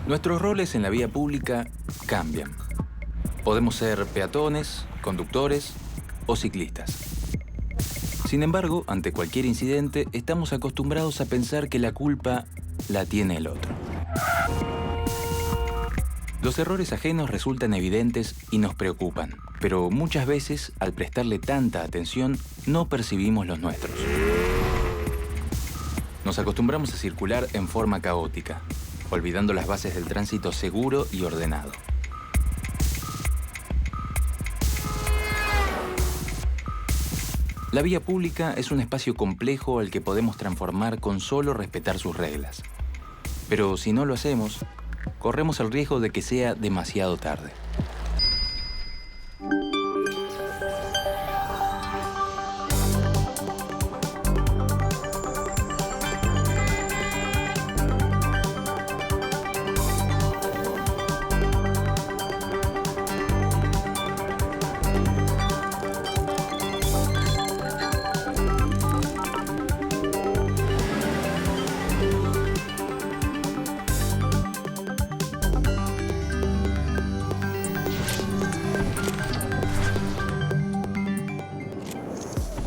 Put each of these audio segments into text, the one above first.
Nuestros roles en la vía pública cambian. Podemos ser peatones, conductores o ciclistas. Sin embargo, ante cualquier incidente, estamos acostumbrados a pensar que la culpa la tiene el otro. Los errores ajenos resultan evidentes y nos preocupan, pero muchas veces, al prestarle tanta atención, no percibimos los nuestros. Nos acostumbramos a circular en forma caótica, olvidando las bases del tránsito seguro y ordenado. La vía pública es un espacio complejo al que podemos transformar con solo respetar sus reglas. Pero si no lo hacemos, corremos el riesgo de que sea demasiado tarde.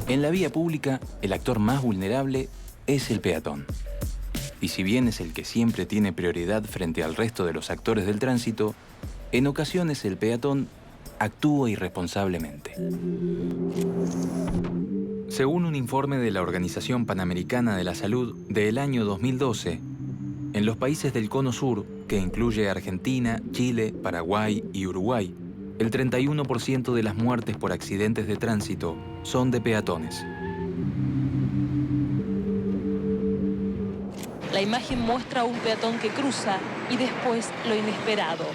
En la vía pública, el actor más vulnerable es el peatón. Y si bien es el que siempre tiene prioridad frente al resto de los actores del tránsito, en ocasiones el peatón actúa irresponsablemente. Según un informe de la Organización Panamericana de la Salud del año 2012, en los países del Cono Sur, que incluye Argentina, Chile, Paraguay y Uruguay, el 31% de las muertes por accidentes de tránsito son de peatones. La imagen muestra a un peatón que cruza y después lo inesperado.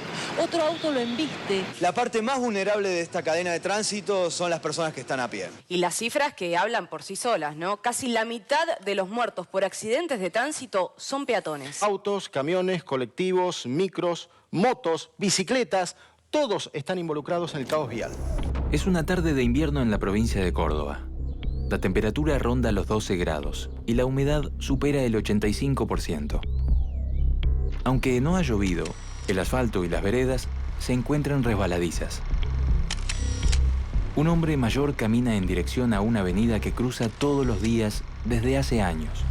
Otro auto lo embiste. La parte más vulnerable de esta cadena de tránsito son las personas que están a pie. Y las cifras que hablan por sí solas, ¿no? Casi la mitad de los muertos por accidentes de tránsito son peatones. Autos, camiones, colectivos, micros, motos, bicicletas, todos están involucrados en el caos vial. Es una tarde de invierno en la provincia de Córdoba. La temperatura ronda los 12 grados y la humedad supera el 85%. Aunque no ha llovido, el asfalto y las veredas se encuentran resbaladizas. Un hombre mayor camina en dirección a una avenida que cruza todos los días desde hace años.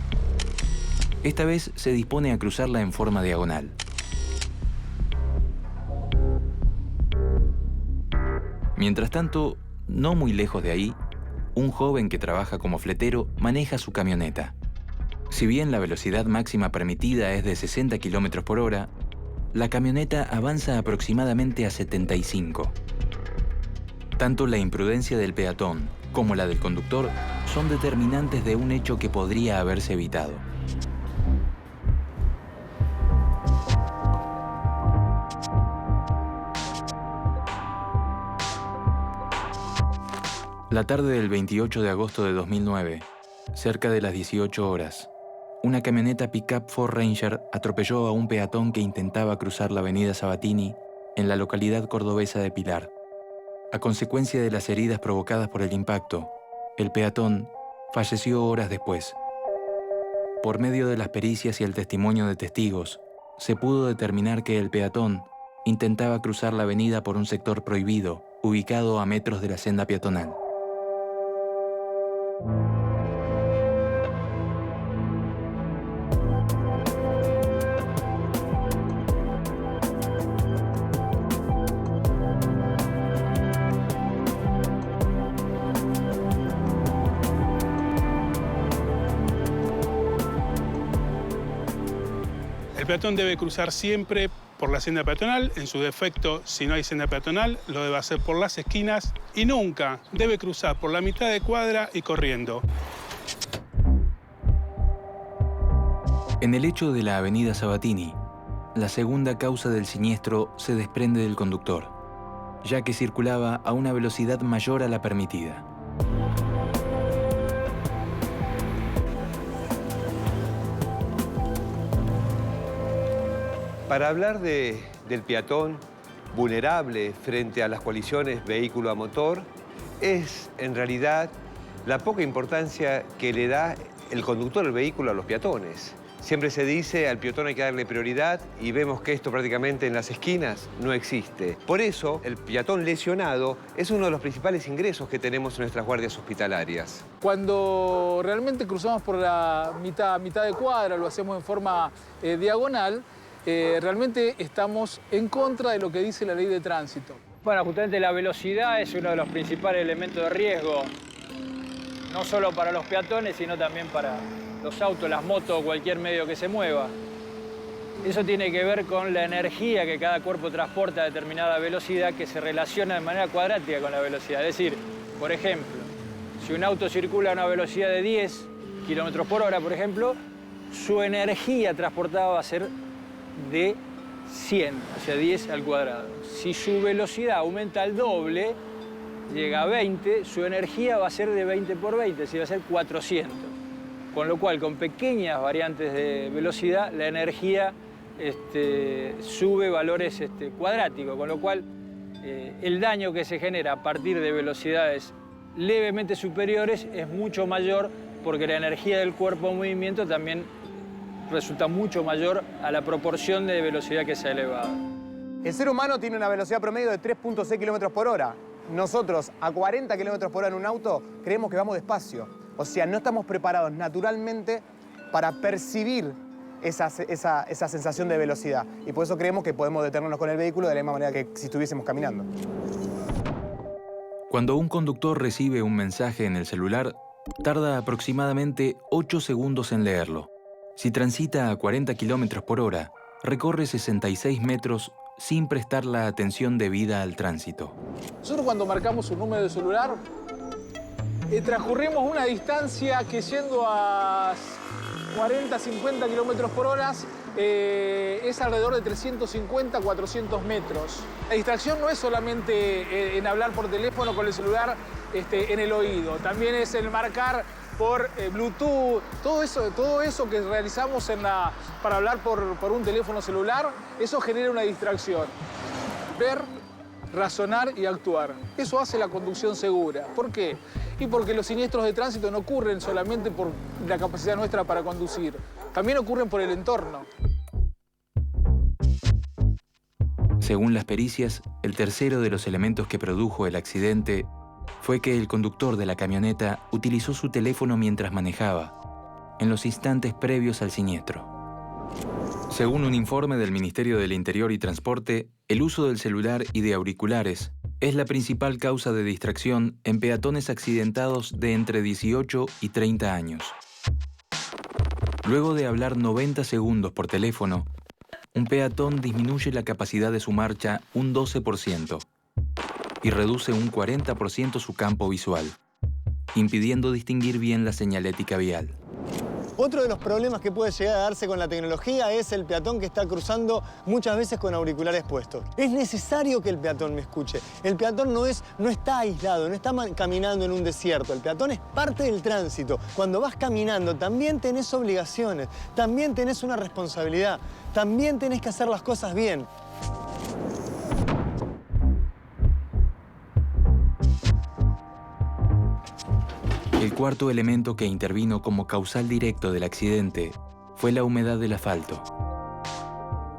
Esta vez se dispone a cruzarla en forma diagonal. Mientras tanto, no muy lejos de ahí, un joven que trabaja como fletero maneja su camioneta. Si bien la velocidad máxima permitida es de 60 km por hora, la camioneta avanza aproximadamente a 75. Tanto la imprudencia del peatón como la del conductor son determinantes de un hecho que podría haberse evitado. La tarde del 28 de agosto de 2009, cerca de las 18 horas, una camioneta pick-up Ford Ranger atropelló a un peatón que intentaba cruzar la avenida Sabatini en la localidad cordobesa de Pilar. A consecuencia de las heridas provocadas por el impacto, el peatón falleció horas después. Por medio de las pericias y el testimonio de testigos, se pudo determinar que el peatón intentaba cruzar la avenida por un sector prohibido, ubicado a metros de la senda peatonal. El peatón debe cruzar siempre por la senda peatonal. En su defecto, si no hay senda peatonal, lo debe hacer por las esquinas y nunca debe cruzar por la mitad de cuadra y corriendo. En el hecho de la avenida Sabatini, la segunda causa del siniestro se desprende del conductor, ya que circulaba a una velocidad mayor a la permitida. Para hablar del peatón vulnerable frente a las colisiones vehículo a motor, es en realidad la poca importancia que le da el conductor del vehículo a los peatones. Siempre se dice al peatón hay que darle prioridad y vemos que esto prácticamente en las esquinas no existe. Por eso, el peatón lesionado es uno de los principales ingresos que tenemos en nuestras guardias hospitalarias. Cuando realmente cruzamos por la mitad de cuadra, lo hacemos en forma diagonal, realmente estamos en contra de lo que dice la ley de tránsito. Bueno, justamente la velocidad es uno de los principales elementos de riesgo, no solo para los peatones, sino también para los autos, las motos, cualquier medio que se mueva. Eso tiene que ver con la energía que cada cuerpo transporta a determinada velocidad que se relaciona de manera cuadrática con la velocidad. Es decir, por ejemplo, si un auto circula a una velocidad de 10 kilómetros por hora, por ejemplo, su energía transportada va a ser de 100, o sea, 10 al cuadrado. Si su velocidad aumenta al doble, llega a 20, su energía va a ser de 20 por 20, es decir, va a ser 400. Con lo cual, con pequeñas variantes de velocidad, la energía sube valores cuadráticos, con lo cual el daño que se genera a partir de velocidades levemente superiores es mucho mayor porque la energía del cuerpo en movimiento también resulta mucho mayor a la proporción de velocidad que sea elevada. El ser humano tiene una velocidad promedio de 3.6 kilómetros por hora. Nosotros, a 40 kilómetros por hora en un auto, creemos que vamos despacio. O sea, no estamos preparados naturalmente para percibir esa sensación de velocidad. Y por eso creemos que podemos detenernos con el vehículo de la misma manera que si estuviésemos caminando. Cuando un conductor recibe un mensaje en el celular, tarda aproximadamente 8 segundos en leerlo. Si transita a 40 kilómetros por hora, recorre 66 metros sin prestar la atención debida al tránsito. Nosotros cuando marcamos un número de celular, transcurrimos una distancia que yendo a 40, 50 kilómetros por hora es alrededor de 350, 400 metros. La distracción no es solamente en hablar por teléfono con el celular en el oído, también es el marcar por Bluetooth, todo eso que realizamos para hablar por un teléfono celular, eso genera una distracción. Ver, razonar y actuar. Eso hace la conducción segura. ¿Por qué? Y porque los siniestros de tránsito no ocurren solamente por la capacidad nuestra para conducir, también ocurren por el entorno. Según las pericias, el tercero de los elementos que produjo el accidente fue que el conductor de la camioneta utilizó su teléfono mientras manejaba, en los instantes previos al siniestro. Según un informe del Ministerio del Interior y Transporte, el uso del celular y de auriculares es la principal causa de distracción en peatones accidentados de entre 18 y 30 años. Luego de hablar 90 segundos por teléfono, un peatón disminuye la capacidad de su marcha un 12% y reduce un 40% su campo visual, impidiendo distinguir bien la señalética vial. Otro de los problemas que puede llegar a darse con la tecnología es el peatón que está cruzando muchas veces con auriculares puestos. Es necesario que el peatón me escuche. El peatón no está aislado, no está caminando en un desierto. El peatón es parte del tránsito. Cuando vas caminando también tenés obligaciones, también tenés una responsabilidad, también tenés que hacer las cosas bien. El cuarto elemento que intervino como causal directo del accidente fue la humedad del asfalto.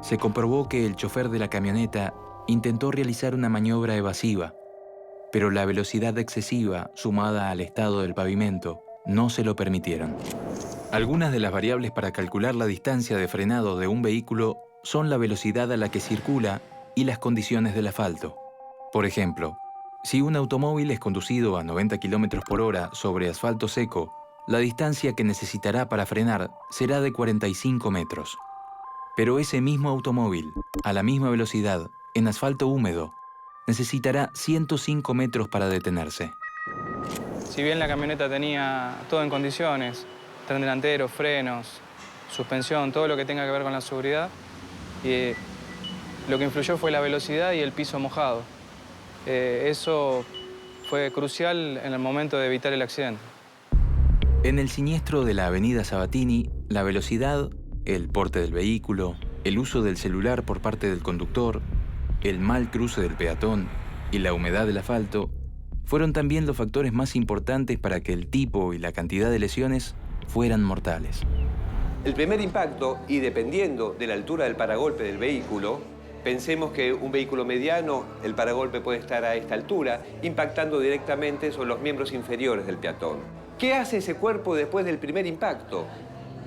Se comprobó que el chofer de la camioneta intentó realizar una maniobra evasiva, pero la velocidad excesiva sumada al estado del pavimento no se lo permitieron. Algunas de las variables para calcular la distancia de frenado de un vehículo son la velocidad a la que circula y las condiciones del asfalto. Por ejemplo, si un automóvil es conducido a 90 km por hora sobre asfalto seco, la distancia que necesitará para frenar será de 45 metros. Pero ese mismo automóvil, a la misma velocidad, en asfalto húmedo, necesitará 105 metros para detenerse. Si bien la camioneta tenía todo en condiciones, tren delantero, frenos, suspensión, todo lo que tenga que ver con la seguridad, lo que influyó fue la velocidad y el piso mojado. Eso fue crucial en el momento de evitar el accidente. En el siniestro de la avenida Sabatini, la velocidad, el porte del vehículo, el uso del celular por parte del conductor, el mal cruce del peatón y la humedad del asfalto fueron también los factores más importantes para que el tipo y la cantidad de lesiones fueran mortales. El primer impacto, y dependiendo de la altura del paragolpe del vehículo, pensemos que un vehículo mediano, el paragolpe puede estar a esta altura, impactando directamente sobre los miembros inferiores del peatón. ¿Qué hace ese cuerpo después del primer impacto?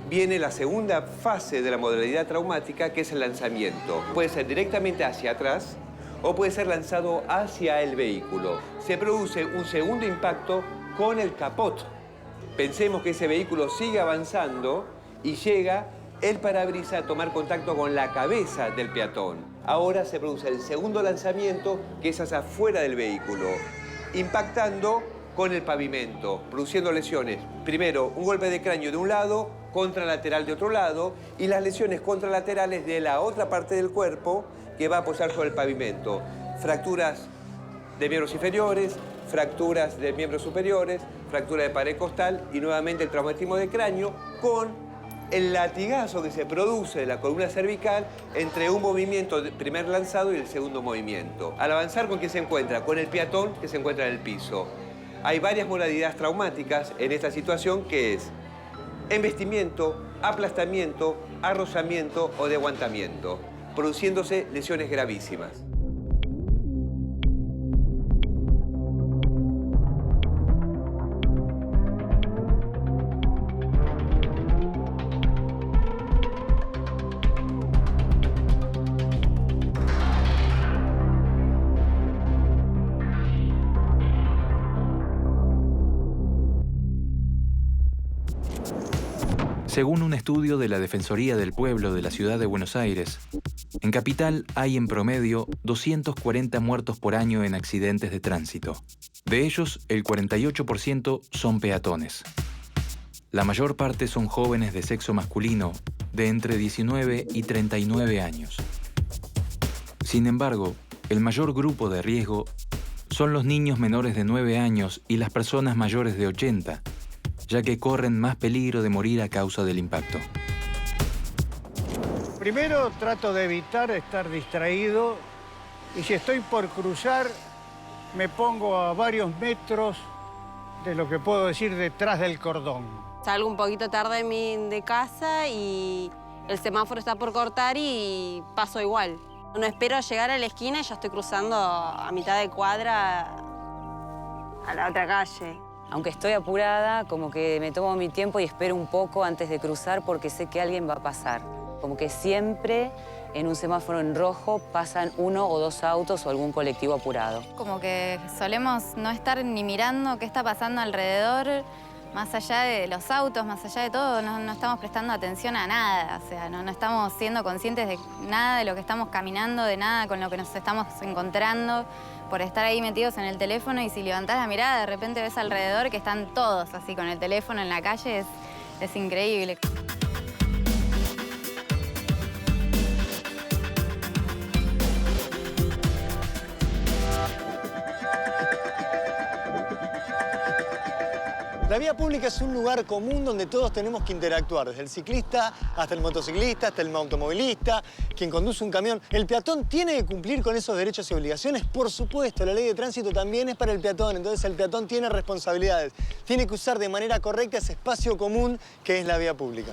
Viene la segunda fase de la modalidad traumática, que es el lanzamiento. Puede ser directamente hacia atrás o puede ser lanzado hacia el vehículo. Se produce un segundo impacto con el capot. Pensemos que ese vehículo sigue avanzando y llega el parabrisas a tomar contacto con la cabeza del peatón. Ahora se produce el segundo lanzamiento, que es hacia afuera del vehículo, impactando con el pavimento, produciendo lesiones. Primero, un golpe de cráneo de un lado, contralateral de otro lado, y las lesiones contralaterales de la otra parte del cuerpo que va a apoyar sobre el pavimento. Fracturas de miembros inferiores, fracturas de miembros superiores, fractura de pared costal y nuevamente el traumatismo de cráneo con el latigazo que se produce de la columna cervical entre un movimiento de primer lanzado y el segundo movimiento. Al avanzar, ¿con quién se encuentra? Con el peatón que se encuentra en el piso. Hay varias modalidades traumáticas en esta situación, que es embestimiento, aplastamiento, arrozamiento o deguantamiento, produciéndose lesiones gravísimas. Según un estudio de la Defensoría del Pueblo de la Ciudad de Buenos Aires, en Capital hay en promedio 240 muertos por año en accidentes de tránsito. De ellos, el 48% son peatones. La mayor parte son jóvenes de sexo masculino, de entre 19 y 39 años. Sin embargo, el mayor grupo de riesgo son los niños menores de 9 años y las personas mayores de 80, ya que corren más peligro de morir a causa del impacto. Primero trato de evitar estar distraído y si estoy por cruzar me pongo a varios metros de lo que puedo decir detrás del cordón. Salgo un poquito tarde de casa y el semáforo está por cortar y paso igual. No espero llegar a la esquina y ya estoy cruzando a mitad de cuadra a la otra calle. Aunque estoy apurada, como que me tomo mi tiempo y espero un poco antes de cruzar porque sé que alguien va a pasar. Como que siempre en un semáforo en rojo pasan 1 o 2 autos o algún colectivo apurado. Como que solemos no estar ni mirando qué está pasando alrededor, más allá de los autos, más allá de todo, no estamos prestando atención a nada. O sea, no estamos siendo conscientes de nada de lo que estamos caminando, de nada con lo que nos estamos encontrando, por estar ahí metidos en el teléfono, y si levantás la mirada, de repente ves alrededor que están todos así con el teléfono en la calle, es increíble. La vía pública es un lugar común donde todos tenemos que interactuar, desde el ciclista hasta el motociclista, hasta el automovilista, quien conduce un camión. ¿El peatón tiene que cumplir con esos derechos y obligaciones? Por supuesto, la ley de tránsito también es para el peatón, entonces el peatón tiene responsabilidades. Tiene que usar de manera correcta ese espacio común que es la vía pública.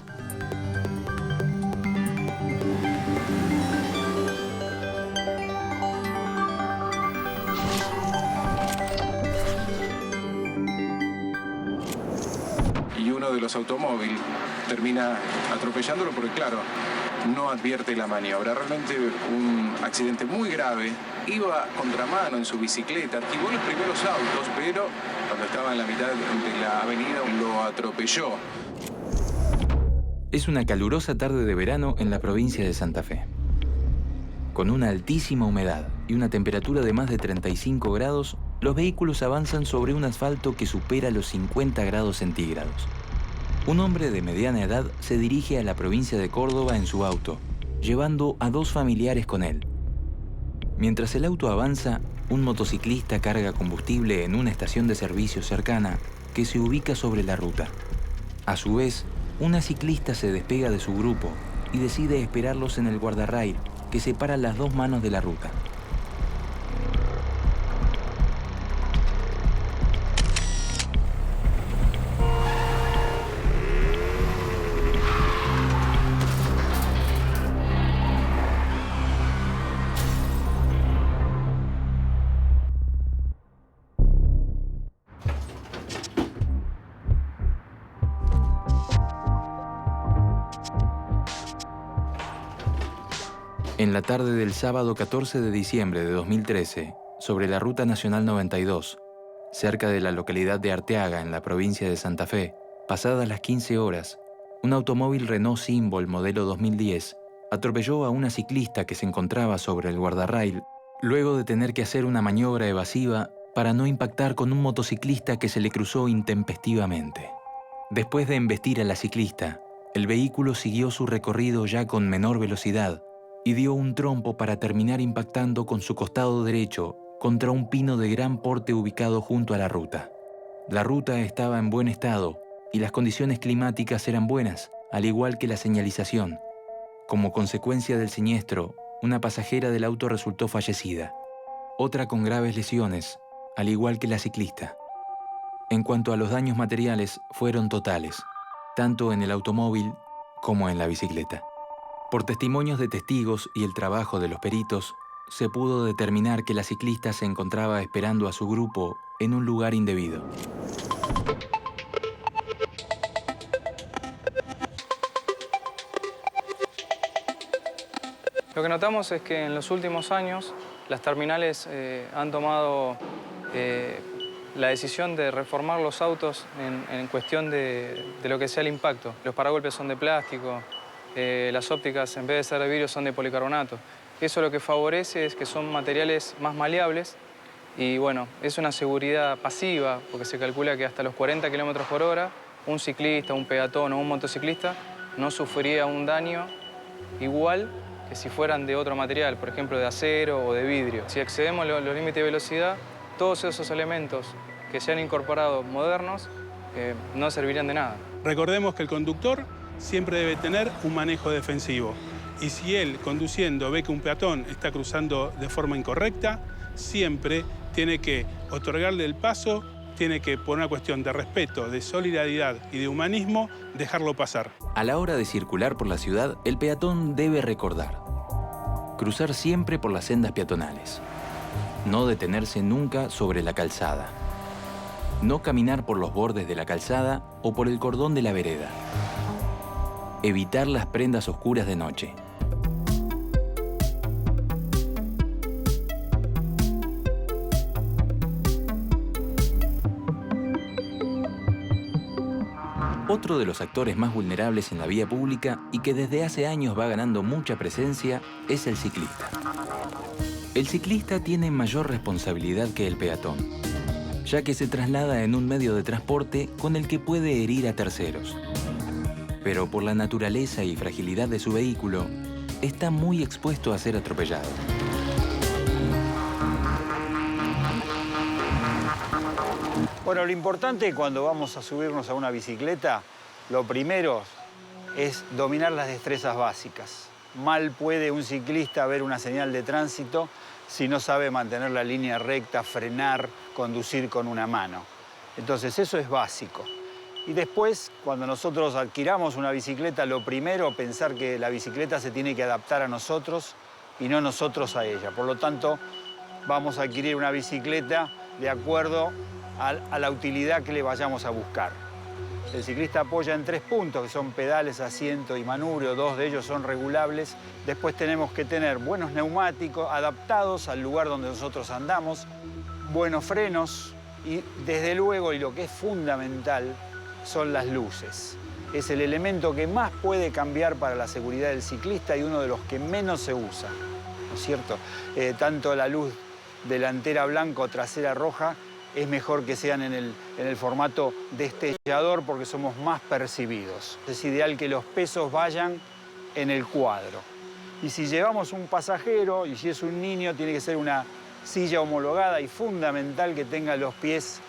Y uno de los automóviles termina atropellándolo porque, claro, no advierte la maniobra. Realmente un accidente muy grave. Iba a contramano en su bicicleta, activó los primeros autos, pero cuando estaba en la mitad de la avenida lo atropelló. Es una calurosa tarde de verano en la provincia de Santa Fe. Con una altísima humedad y una temperatura de más de 35 grados, los vehículos avanzan sobre un asfalto que supera los 50 grados centígrados. Un hombre de mediana edad se dirige a la provincia de Córdoba en su auto, llevando a 2 familiares con él. Mientras el auto avanza, un motociclista carga combustible en una estación de servicio cercana que se ubica sobre la ruta. A su vez, una ciclista se despega de su grupo y decide esperarlos en el guardarrail que separa las 2 manos de la ruta. En la tarde del sábado 14 de diciembre de 2013, sobre la Ruta Nacional 92, cerca de la localidad de Arteaga, en la provincia de Santa Fe, pasadas las 15 horas, un automóvil Renault Symbol modelo 2010 atropelló a una ciclista que se encontraba sobre el guardarrail luego de tener que hacer una maniobra evasiva para no impactar con un motociclista que se le cruzó intempestivamente. Después de embestir a la ciclista, el vehículo siguió su recorrido ya con menor velocidad y dio un trompo para terminar impactando con su costado derecho contra un pino de gran porte ubicado junto a la ruta. La ruta estaba en buen estado y las condiciones climáticas eran buenas, al igual que la señalización. Como consecuencia del siniestro, una pasajera del auto resultó fallecida, otra con graves lesiones, al igual que la ciclista. En cuanto a los daños materiales, fueron totales, tanto en el automóvil como en la bicicleta. Por testimonios de testigos y el trabajo de los peritos, se pudo determinar que la ciclista se encontraba esperando a su grupo en un lugar indebido. Lo que notamos es que en los últimos años las terminales han tomado la decisión de reformar los autos en cuestión de lo que sea el impacto. Los paragolpes son de plástico, las ópticas en vez de ser de vidrio son de policarbonato. Eso lo que favorece es que son materiales más maleables y bueno, es una seguridad pasiva porque se calcula que hasta los 40 km/h un ciclista, un peatón o un motociclista no sufriría un daño igual que si fueran de otro material, por ejemplo de acero o de vidrio. Si excedemos los límites de velocidad, todos esos elementos que se han incorporado modernos no servirían de nada. Recordemos que el conductor siempre debe tener un manejo defensivo. Y si él, conduciendo, ve que un peatón está cruzando de forma incorrecta, siempre tiene que otorgarle el paso, tiene que, por una cuestión de respeto, de solidaridad y de humanismo, dejarlo pasar. A la hora de circular por la ciudad, el peatón debe recordar: cruzar siempre por las sendas peatonales, no detenerse nunca sobre la calzada, no caminar por los bordes de la calzada o por el cordón de la vereda, evitar las prendas oscuras de noche. Otro de los actores más vulnerables en la vía pública y que desde hace años va ganando mucha presencia es el ciclista. El ciclista tiene mayor responsabilidad que el peatón, ya que se traslada en un medio de transporte con el que puede herir a terceros. Pero por la naturaleza y fragilidad de su vehículo, está muy expuesto a ser atropellado. Bueno, lo importante cuando vamos a subirnos a una bicicleta, lo primero es dominar las destrezas básicas. Mal puede un ciclista ver una señal de tránsito si no sabe mantener la línea recta, frenar, conducir con una mano. Entonces eso es básico. Y después, cuando nosotros adquiramos una bicicleta, lo primero, pensar que la bicicleta se tiene que adaptar a nosotros y no nosotros a ella. Por lo tanto, vamos a adquirir una bicicleta de acuerdo a la utilidad que le vayamos a buscar. El ciclista apoya en 3 puntos, que son pedales, asiento y manubrio. 2 de ellos son regulables. Después tenemos que tener buenos neumáticos adaptados al lugar donde nosotros andamos, buenos frenos y, desde luego, y lo que es fundamental, son las luces. Es el elemento que más puede cambiar para la seguridad del ciclista y uno de los que menos se usa, ¿no es cierto? Tanto la luz delantera blanca o trasera roja es mejor que sean en el formato destellador porque somos más percibidos. Es ideal que los pesos vayan en el cuadro. Y si llevamos un pasajero y si es un niño, tiene que ser una silla homologada y fundamental que tenga los pies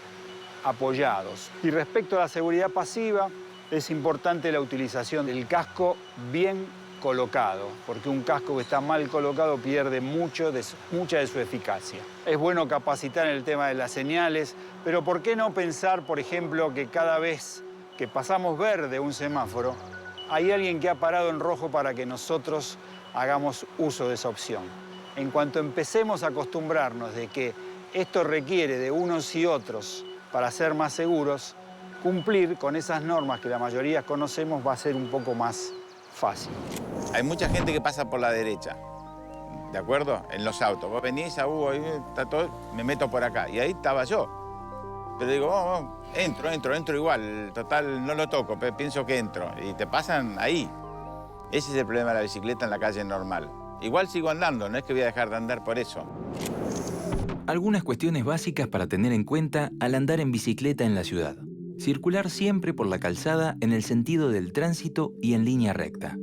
apoyados. Y respecto a la seguridad pasiva, es importante la utilización del casco bien colocado, porque un casco que está mal colocado pierde mucha de su eficacia. Es bueno capacitar en el tema de las señales, pero ¿por qué no pensar, por ejemplo, que cada vez que pasamos verde un semáforo, hay alguien que ha parado en rojo para que nosotros hagamos uso de esa opción? En cuanto empecemos a acostumbrarnos de que esto requiere de unos y otros para ser más seguros, cumplir con esas normas que la mayoría conocemos va a ser un poco más fácil. Hay mucha gente que pasa por la derecha ¿de acuerdo? En los autos. Vos venís, ahí está todo, me meto por acá. Y ahí estaba yo. Pero digo, entro igual. Total, no lo toco, pero pienso que entro. Y te pasan ahí. Ese es el problema de la bicicleta en la calle normal. Igual sigo andando, no es que voy a dejar de andar por eso. Algunas cuestiones básicas para tener en cuenta al andar en bicicleta en la ciudad. Circular siempre por la calzada en el sentido del tránsito y en línea recta.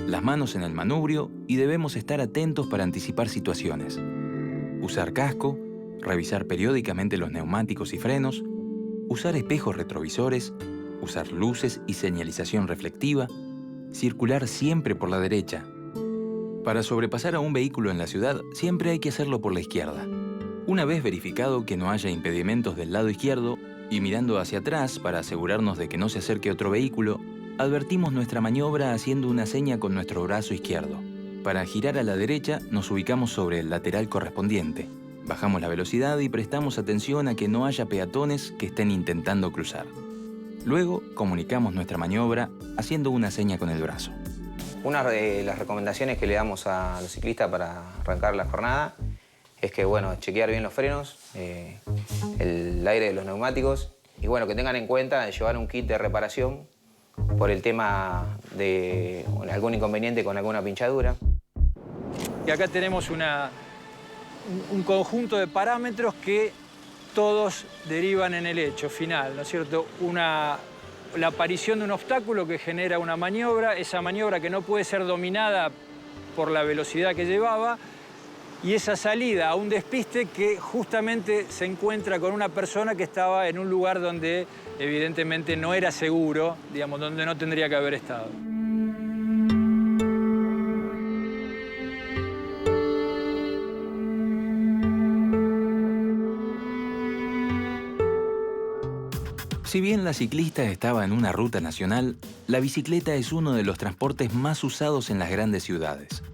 Las manos en el manubrio y debemos estar atentos para anticipar situaciones. Usar casco, revisar periódicamente los neumáticos y frenos, usar espejos retrovisores, usar luces y señalización reflectiva, circular siempre por la derecha. Para sobrepasar a un vehículo en la ciudad, siempre hay que hacerlo por la izquierda. Una vez verificado que no haya impedimentos del lado izquierdo y mirando hacia atrás para asegurarnos de que no se acerque otro vehículo, advertimos nuestra maniobra haciendo una seña con nuestro brazo izquierdo. Para girar a la derecha, nos ubicamos sobre el lateral correspondiente. Bajamos la velocidad y prestamos atención a que no haya peatones que estén intentando cruzar. Luego, comunicamos nuestra maniobra haciendo una seña con el brazo. Una de las recomendaciones que le damos a los ciclistas para arrancar la jornada es que, bueno, chequear bien los frenos, el aire de los neumáticos y, bueno, que tengan en cuenta llevar un kit de reparación por el tema de algún inconveniente con alguna pinchadura. Y acá tenemos un conjunto de parámetros que todos derivan en el hecho final, ¿no es cierto? La aparición de un obstáculo que genera una maniobra, esa maniobra que no puede ser dominada por la velocidad que llevaba, y esa salida a un despiste que justamente se encuentra con una persona que estaba en un lugar donde evidentemente no era seguro, digamos, donde no tendría que haber estado. Si bien la ciclista estaba en una ruta nacional, la bicicleta es uno de los transportes más usados en las grandes ciudades.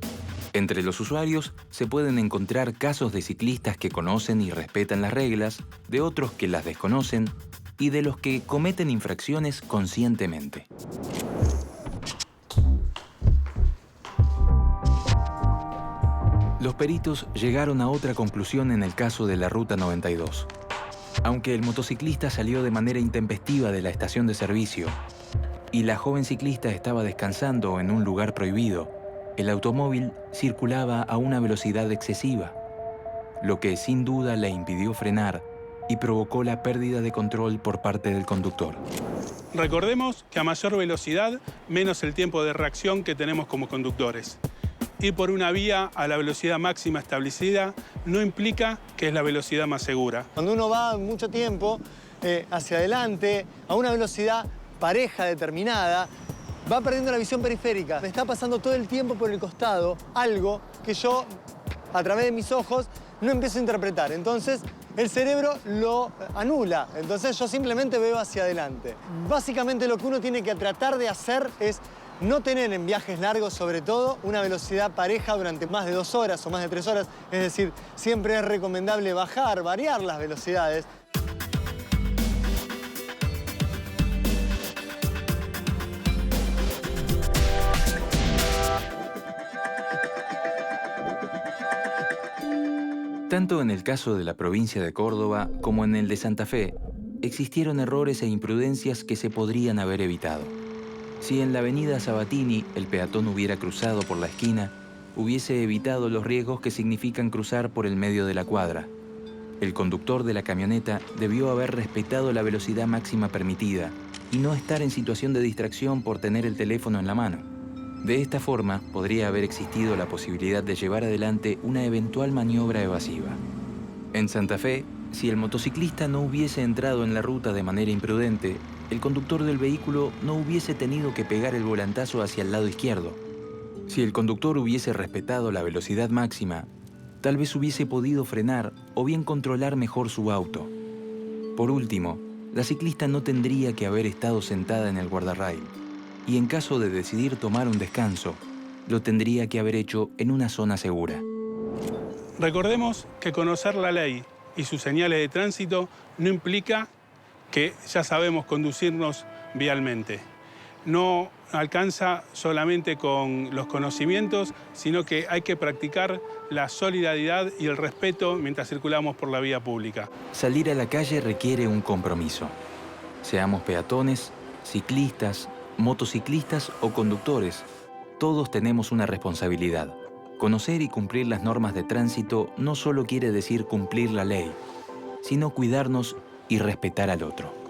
Entre los usuarios se pueden encontrar casos de ciclistas que conocen y respetan las reglas, de otros que las desconocen y de los que cometen infracciones conscientemente. Los peritos llegaron a otra conclusión en el caso de la Ruta 92. Aunque el motociclista salió de manera intempestiva de la estación de servicio y la joven ciclista estaba descansando en un lugar prohibido, el automóvil circulaba a una velocidad excesiva, lo que sin duda le impidió frenar y provocó la pérdida de control por parte del conductor. Recordemos que a mayor velocidad, menos el tiempo de reacción que tenemos como conductores. Ir por una vía a la velocidad máxima establecida no implica que es la velocidad más segura. Cuando uno va mucho tiempo hacia adelante, a una velocidad pareja determinada, va perdiendo la visión periférica. Me está pasando todo el tiempo por el costado algo que yo, a través de mis ojos, no empiezo a interpretar. Entonces, el cerebro lo anula. Entonces, yo simplemente veo hacia adelante. Básicamente, lo que uno tiene que tratar de hacer es no tener en viajes largos, sobre todo, una velocidad pareja durante más de 2 horas o más de 3 horas. Es decir, siempre es recomendable bajar, variar las velocidades. Tanto en el caso de la provincia de Córdoba como en el de Santa Fe, existieron errores e imprudencias que se podrían haber evitado. Si en la avenida Sabatini el peatón hubiera cruzado por la esquina, hubiese evitado los riesgos que significan cruzar por el medio de la cuadra. El conductor de la camioneta debió haber respetado la velocidad máxima permitida y no estar en situación de distracción por tener el teléfono en la mano. De esta forma, podría haber existido la posibilidad de llevar adelante una eventual maniobra evasiva. En Santa Fe, si el motociclista no hubiese entrado en la ruta de manera imprudente, el conductor del vehículo no hubiese tenido que pegar el volantazo hacia el lado izquierdo. Si el conductor hubiese respetado la velocidad máxima, tal vez hubiese podido frenar o bien controlar mejor su auto. Por último, la ciclista no tendría que haber estado sentada en el guardarrail y en caso de decidir tomar un descanso, lo tendría que haber hecho en una zona segura. Recordemos que conocer la ley y sus señales de tránsito no implica que ya sabemos conducirnos vialmente. no alcanza solamente con los conocimientos, sino que hay que practicar la solidaridad y el respeto mientras circulamos por la vía pública. Salir a la calle requiere un compromiso. Seamos peatones, ciclistas, motociclistas o conductores, todos tenemos una responsabilidad. Conocer y cumplir las normas de tránsito no solo quiere decir cumplir la ley, sino cuidarnos y respetar al otro.